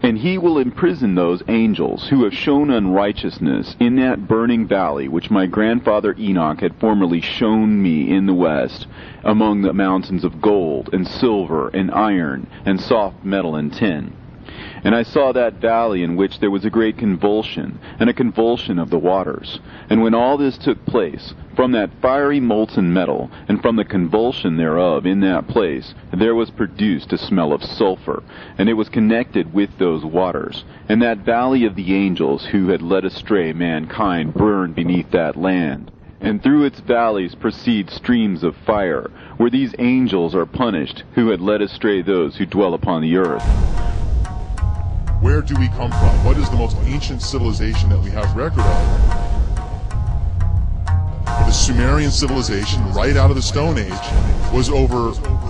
And he will imprison those angels who have shown unrighteousness in that burning valley which my grandfather Enoch had formerly shown me in the west, among the mountains of gold and silver and iron and soft metal and tin. And I saw that valley in which there was a great convulsion, and a convulsion of the waters. And when all this took place, from that fiery molten metal, and from the convulsion thereof in that place, there was produced a smell of sulfur, and it was connected with those waters. And that valley of the angels who had led astray mankind burned beneath that land. And through its valleys proceed streams of fire, where these angels are punished, who had led astray those who dwell upon the earth. Where do we come from? What is the most ancient civilization that we have record of? The Sumerian civilization, right out of the Stone Age, was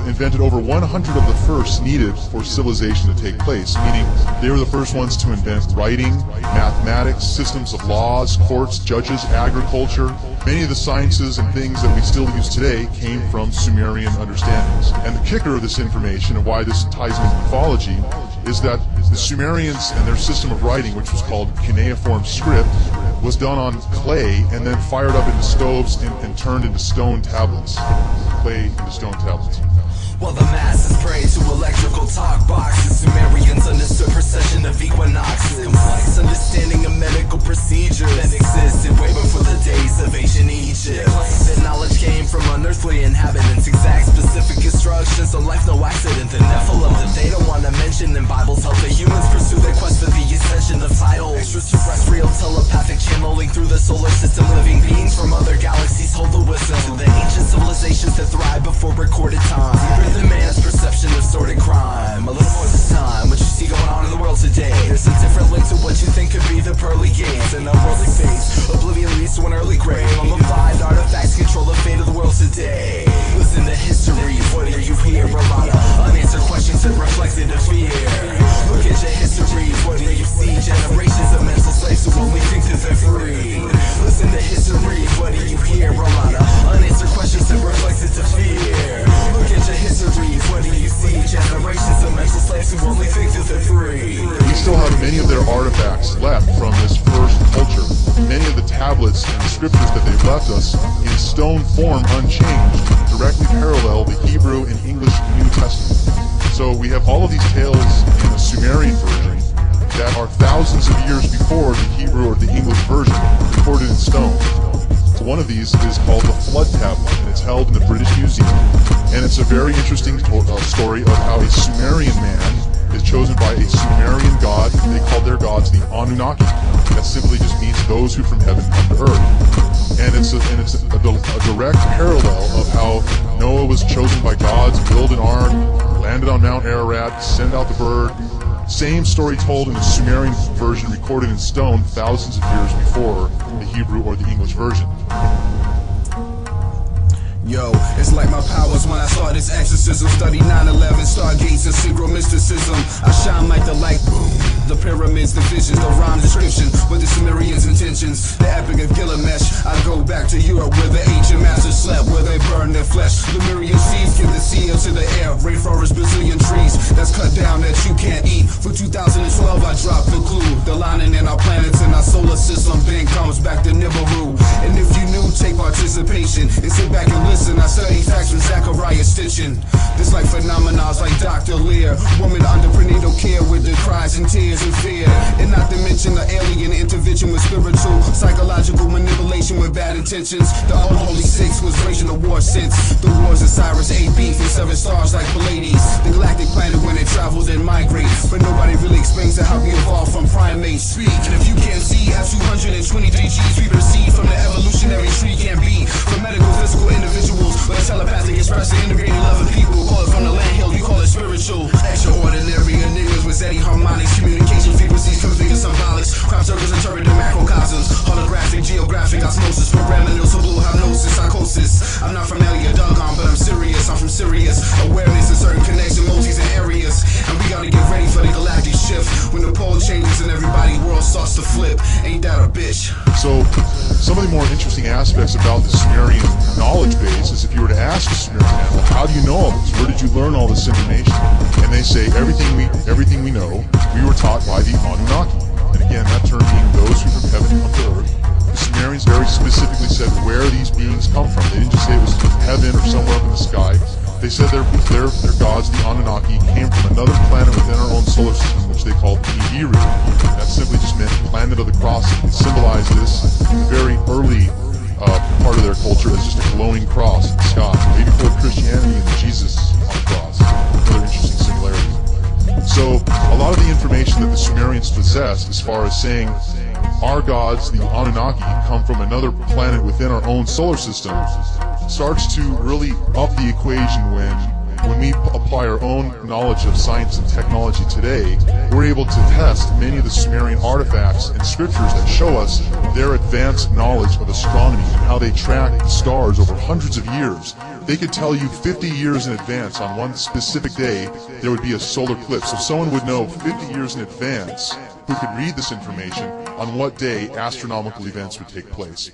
invented over 100 of the first needed for civilization to take place, meaning they were the first ones to invent writing, mathematics, systems of laws, courts, judges, agriculture. Many of the sciences and things that we still use today came from Sumerian understandings. And the kicker of this information, and why this ties into mythology, is that the Sumerians and their system of writing, which was called cuneiform script, was done on clay and then fired up into stoves and turned into stone tablets. Clay into stone tablets. While the masses pray to electrical talk boxes, Sumerians understood precession of equinoxes, complex understanding of medical procedures that existed way before the days of ancient Egypt. That knowledge came from unearthly inhabitants, exact specific instructions on life, no accident. The Nephilim that they don't want to mention in Bibles help the humans pursue their quest for the ascension of titles. Extraterrestrial telepathic channeling through the solar system, living beings from other galaxies hold the wisdom to the ancient civilizations that thrive before recorded time. The man's perception of sordid crime. A little more this time, what you see going on in the world today. There's a different link to what you think could be the pearly gates. An unworldly face, oblivion leads to an early grave. Mummified artifacts control the fate of the world today. Listen to history, what do you hear? A lot of unanswered questions that reflected the fear. Look at your history, what do you see? Generations of mental slaves who only think that they're free. Listen to history, what do you hear? A lot of unanswered questions that reflected the fear. Look at your history. What do you see? Generations of mental slaves who only think that they're free. We still have many of their artifacts left from this first culture. Many of the tablets and scriptures that they've left us in stone form unchanged directly parallel the Hebrew and English New Testament. So we have all of these tales in the Sumerian version that are thousands of years before the Hebrew or the English version recorded in stone. One of these is called the Flood Tablet, and it's held in the British Museum. And it's a very interesting story of how a Sumerian man is chosen by a Sumerian god. They called their gods the Anunnaki. That simply just means those who from heaven come to earth. And it's a direct parallel of how Noah was chosen by God to build an ark, landed on Mount Ararat, send out the bird. Same story told in the Sumerian version recorded in stone thousands of years before the Hebrew or the English version. Yo, it's like my powers when I saw this exorcism. Study 9/11, stargates and synchro mysticism. I shine like the light, boom. The pyramids, the visions, the rhyme description with the Sumerians' intentions. The epic of Gilgamesh. I go back to Europe where the ancient masters slept, where they burned their flesh. Lemurian seeds give the seal to the air. Rainforest, Brazilian trees that's cut down that you can't eat. For 2012, I dropped the clue. The lining in our planets and our solar system then comes back to Nibiru. And if you knew, take participation and sit back and listen. I study facts from Zachariah Stitchin. This like phenomenons like Dr. Lear. Woman under prenatal care with the cries and tears and fear. And not to mention the alien intervention with spiritual, psychological manipulation with bad intentions. The unholy six was raging the war since the wars of Cyrus, 8 beef and 7 stars like Pleiades. The galactic planet when it travels and migrates. But nobody really explains how we evolved from primates. Speak, and if you can't see, have 223 G's we received from the evolutionary tree can be. For medical, physical individuals, but telepathic express the integrated love of people. Call it from the land hill, you call it spiritual. Extraordinary enigmas with steady harmonics, communication frequencies, configure symbolics. Crop circles interpret the macrocosms, holographic, geographic osmosis, programming blue hypnosis, psychosis. I'm not from Elliot Doggone, but I'm serious. I'm from Sirius. Awareness in certain connection multis and areas, and we gotta get ready for the galactic shift when the pole changes and everybody's world starts to flip. Ain't that a bitch? So, some of the more interesting aspects about the Sumerian knowledge base is if you were to ask a Sumerian man, well, how do you know all this? Where did you learn all this information? And they say, everything we know, we were taught by the Anunnaki. And again, that term being those who from heaven come to earth. The Sumerians very specifically said where these beings come from. They didn't just say it was heaven or somewhere up in the sky. They said their gods, the Anunnaki, came from another planet within our own solar system, which they called Nibiru. That simply just meant planet of the cross. It symbolized this very early part of their culture as just a glowing cross in the sky, way before Christianity and Jesus on the cross. Another interesting similarity. So a lot of the information that the Sumerians possessed as far as saying our gods, the Anunnaki, come from another planet within our own solar system starts to really up the equation when we apply our own knowledge of science and technology today. We're able to test many of the Sumerian artifacts and scriptures that show us their advanced knowledge of astronomy and how they track the stars over hundreds of years. They could tell you 50 years in advance on one specific day there would be a solar eclipse. So someone would know 50 years in advance who could read this information on what day astronomical events would take place.